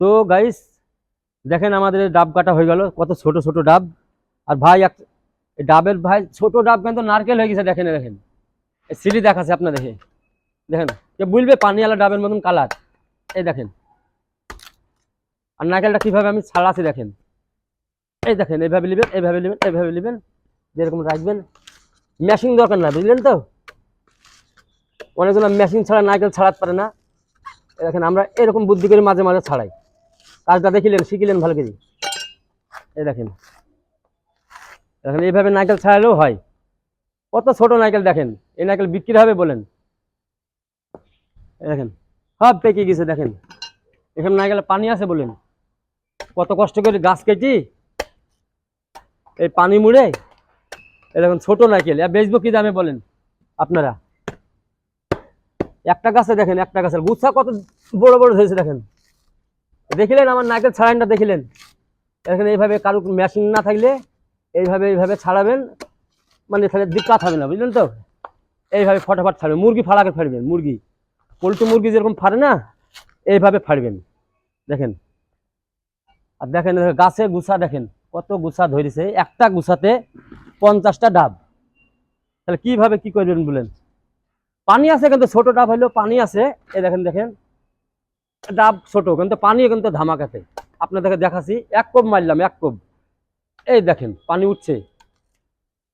তো গাইস দেখেন আমাদের ডাব কাটা হয়ে গেল, কত ছোট ছোট ডাব। আর ভাই ডাবের ভাই ছোট ডাব কিন্তু নারকেল হয়ে গেছে, দেখেন দেখেন সিঁড়ি দেখাচ্ছে আপনার, দেখে দেখেন কে বুঝবে পানিওয়ালা ডাবের মতন কালার। এই দেখেন, আর নারকেলটা কিভাবে আমি ছাড়াচ্ছি দেখেন। এই দেখেন এইভাবে নেবেন, এইভাবে নেবেন, এইভাবে নেবেন, যেরকম রাখবেন। মেশিন দরকার না, বুঝলেন তো। অনেকজন মেশিন ছাড়া নারকেল ছাড়াতে পারে না। এই দেখেন আমরা এরকম বুদ্ধি করে মাঝে মাঝে ছাড়াই। কাজটা দেখিলেন, শিখিলেন ভালো করে। এই দেখেন, দেখেন এইভাবে নারকেল ছাড়ালেও হয়। কত ছোট নারকেল দেখেন। এই নারকেল বিক্রি হবে বলেন। এই দেখেন সব পেকে গেছে দেখেন। এখানে নারকেলে পানি আছে বলেন। কত কষ্ট করে গাছ কেটে এই পানি মুড়ে এরকম ছোট নারকেল বেচবো কি দামে বলেন আপনারা। একটা গাছে দেখেন, একটা গাছের গুচ্ছা কত বড় বড় হয়েছে দেখেন। দেখিলেন আমার নারকেল ছাড়ানটা দেখিলেন। এখানে এইভাবে কারো মেশিন না থাকলে এইভাবে এইভাবে ছাড়াবেন, মানে তাহলে দিক্কাত হবে না, বুঝলেন তো। এইভাবে ফটাফট ছাড়বেন, মুরগি ফাড়াকে ফাড়বেন, মুরগি পোল্ট্রি মুরগি যেরকম ফাড়ে না, এইভাবে ফাড়বেন দেখেন। আর দেখেন গাছে গুছা দেখেন কত গুছা ধরেছে, একটা গুছাতে 50টা ডাব। তাহলে কিভাবে কি করবেন বলেন। পানি আছে কিন্তু ছোট ডাব হইলেও পানি আছে। এই দেখেন দেখেন ডাব ছোট কিন্তু পানি কিন্তু ধামাকাতে। আপনাদেরকে দেখাচ্ছি, এক কোপ মারলাম, এক কোপ। এই দেখেন পানি উঠছে।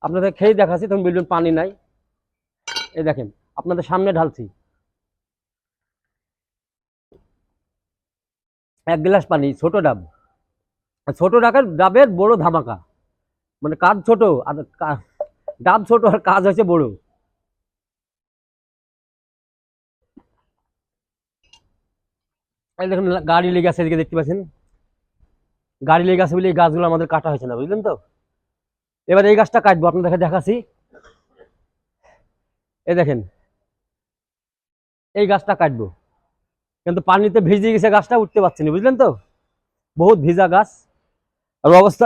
আপনাদের খেয়ে দেখাচ্ছি, তখন বলবেন পানি নাই। এই দেখেন আপনাদের সামনে ঢালছি 1 গ্লাস পানি, ছোট ডাব। ছোট ডাবের বড় ধামাকা, মানে কাজ ছোট আর ডাব ছোট আর কাজ হচ্ছে বড়। এই দেখুন গাড়ি লেগে আছে, এদিকে দেখতে পাচ্ছেন গাড়ি লেগে আছে বলে এই গাছগুলো আমাদের কাটা হয়েছে না, বুঝলেন তো। এবার এই গাছটা কাটবো, আপনাদেরকে দেখাচ্ছি। এই দেখেন এই গাছটা কাটবো, কিন্তু পানিতে ভিজে গেছে গাছটা, উঠতে পারছি না, বুঝলেন তো। বহুত ভিজা গাছ। আর অবস্থা